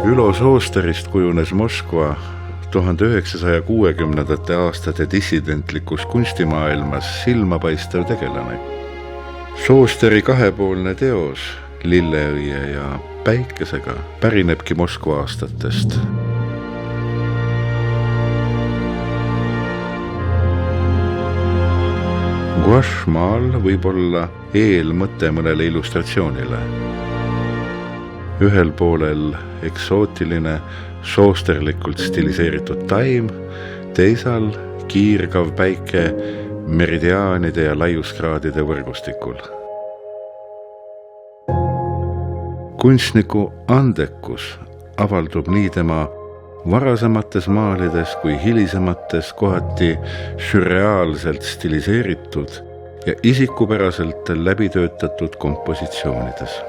Ülo Soosterist kujunes Moskva 1960. aastate dissidentlikus kunstimaailmas silmapaistev tegelane. Soosteri kahepoolne teos Lilleõie ja päikesega pärinebki Moskva aastatest. Guašmaal võib olla eelmõte mõnele illustratsioonile. Ühel poolel eksootiline, soosterlikult stiliseeritud taim, teisal kiirgav päike meridiaanide ja laiuskraadide võrgustikul. Kunstniku andekus avaldub nii tema varasemates maalides kui hilisemates kohati sürreaalselt stiliseeritud ja isikupäraselt läbitöötatud kompositsioonides.